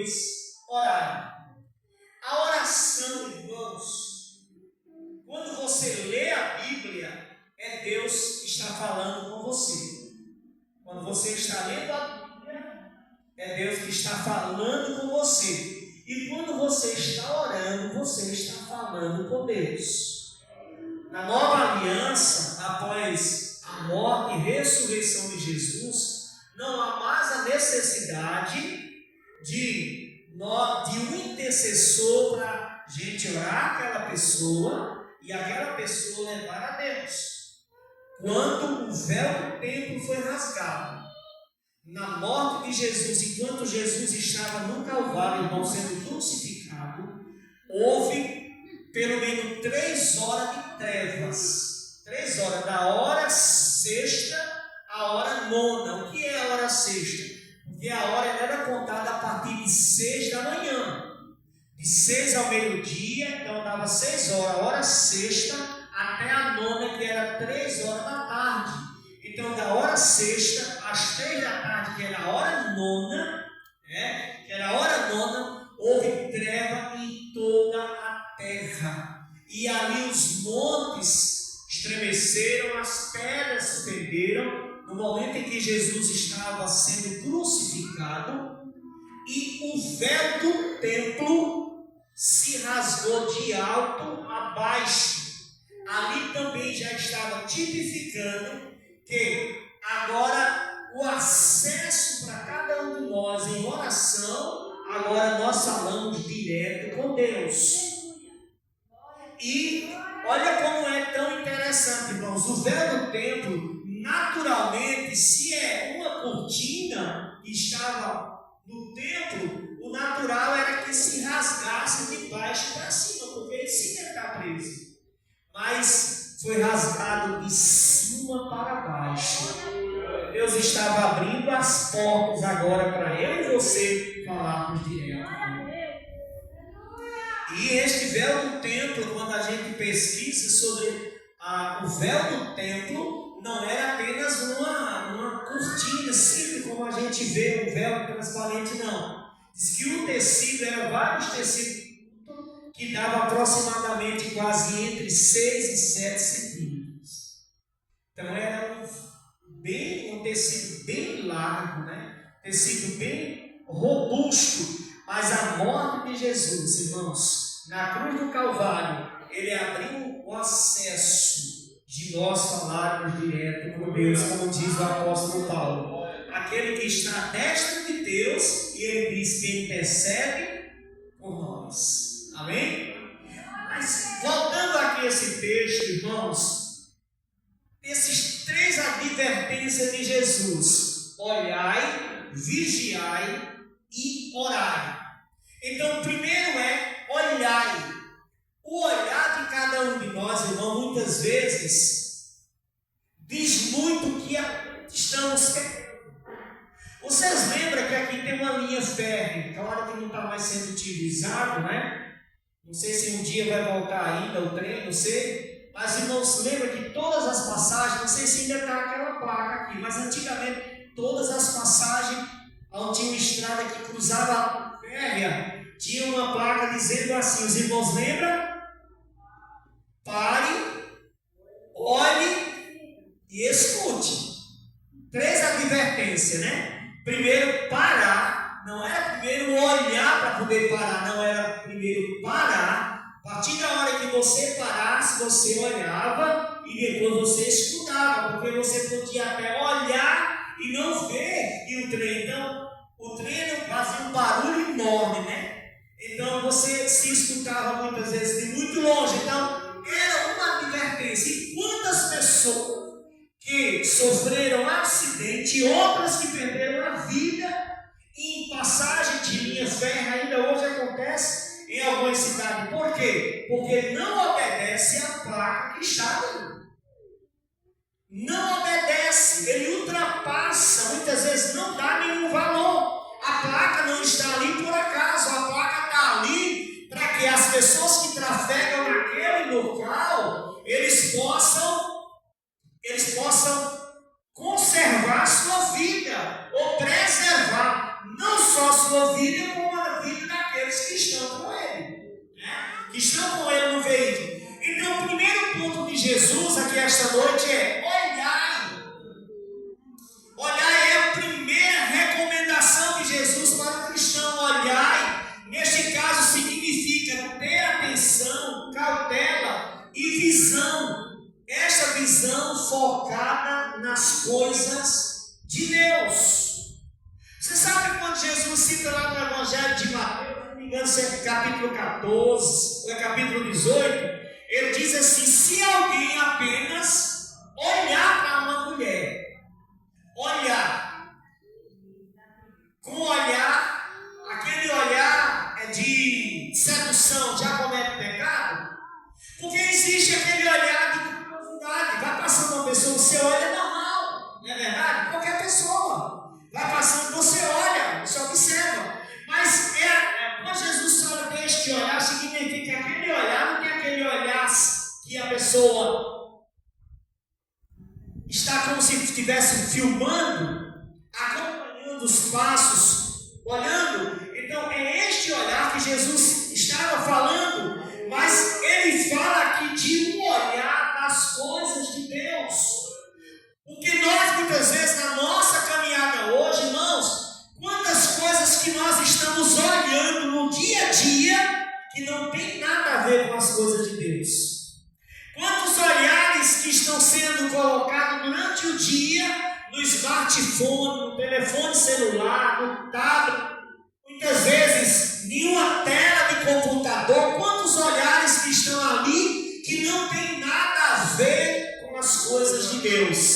Deus, orai. A oração, irmãos, quando você lê a Bíblia, é Deus que está falando com você. Quando você está lendo a Bíblia, é Deus que está falando com você. E quando você está orando, você está falando com Deus. Na nova aliança, após a morte e ressurreição de Jesus, não há mais a necessidade de um intercessor para a gente orar aquela pessoa e aquela pessoa levar a Deus. Quando o véu do templo foi rasgado, na morte de Jesus, enquanto Jesus estava no Calvário, irmão, sendo crucificado, houve pelo menos 3 horas de trevas. 3 horas, da hora sexta à hora nona. O que é a hora sexta? Porque a hora era contada a partir de 6 da manhã. De 6 ao meio-dia, então dava 6 horas, a hora sexta, até a nona, que era 3 horas da tarde. Então, da hora sexta às 3 da tarde, que era a hora nona, houve treva em toda a terra. E ali os montes estremeceram, as pedras se fenderam, no momento em que Jesus estava sendo crucificado, e o véu do templo se rasgou de alto a baixo. Ali também já estava tipificando que agora o acesso para cada um de nós em oração, agora nós falamos direto com Deus. E olha como é tão interessante, irmãos. O véu do templo, naturalmente, se é uma cortina que estava no templo, o natural era que se rasgasse de baixo para cima, porque ele sim ia estar preso. Mas foi rasgado de cima para baixo. Deus estava abrindo as portas agora para eu e você falarmos direto. E este véu do templo, quando a gente pesquisa sobre o véu do templo, não era apenas uma cortina simples, como a gente vê um véu transparente, não. Diz que o tecido era vários tecidos, que dava aproximadamente quase entre 6 e 7 centímetros. Então era um tecido bem largo, tecido bem robusto. Mas a morte de Jesus, irmãos, na cruz do Calvário, ele abriu o acesso de nós falarmos direto com Deus, como diz o apóstolo Paulo. Aquele que está à destra de Deus, e ele diz que intercede por nós. Amém? Mas voltando aqui a esse texto, irmãos, esses 3 advertências de Jesus: olhai, vigiai e orai. Então, primeiro é olhai. O olhar de cada um de nós, irmão, muitas vezes diz muito o que estamos querendo. Vocês lembram que aqui tem uma linha férrea, claro que não está mais sendo utilizado, Não sei se um dia vai voltar ainda o trem, não sei. Mas, irmãos, lembra que todas as passagens, não sei se ainda está aquela placa aqui, mas antigamente todas as passagens onde tinha uma estrada que cruzava a férrea, tinha uma placa dizendo assim, os irmãos lembram? Pare, olhe e escute. 3 advertências, Primeiro, parar. Não era primeiro olhar para poder parar, não, era primeiro parar. A partir da hora que você parasse, você olhava e depois você escutava, porque você podia até olhar e não ver e o trem. Então, o trem fazia um barulho enorme, Então, você se escutava muitas vezes de muito longe. Então, era uma advertência. E quantas pessoas que sofreram acidente e outras que perderam a vida em passagem de linha férrea, ainda hoje acontece em algumas cidades. Por quê? Porque não obedece à placa que está ali. Não obedece, ele ultrapassa, muitas vezes não dá nenhum valor. A placa não está ali por acaso, a placa está ali para que as pessoas que trafegam naquele local, eles possam conservar sua vida, ou preservar, não só sua vida, como a aqueles que estão com ele, né? Que estão com ele no veículo. Então, o primeiro ponto de Jesus aqui esta noite é olhar. Olhar é a primeira recomendação de Jesus para o cristão. Olhar, neste caso, significa ter atenção, cautela e visão. Esta visão focada nas coisas de Deus. Você sabe quando Jesus cita lá no Evangelho de Mateus, se não me engano, é capítulo 14, ou é capítulo 18, ele diz assim: se alguém apenas olhar para uma mulher, olhar, com olhar, aquele olhar é de sedução, já comete pecado, porque existe aquele olhar de curiosidade, vai passando uma pessoa, você olha normal, não é verdade? Qualquer pessoa. Vai passando, você olha, você observa. Mas quando Jesus fala deste olhar, significa que aquele olhar não é aquele olhar que a pessoa está como se estivesse filmando, acompanhando os passos, olhando. Então é este olhar que Jesus estava falando, mas ele fala aqui de um olhar das coisas de Deus. Porque nós muitas vezes na nossa caminhada hoje, irmãos, quantas coisas que nós estamos olhando no dia a dia que não tem nada a ver com as coisas de Deus. Quantos olhares que estão sendo colocados durante o dia no smartphone, no telefone celular, no tablet, muitas vezes em uma tela de computador, quantos olhares que estão ali que não tem nada a ver com as coisas de Deus.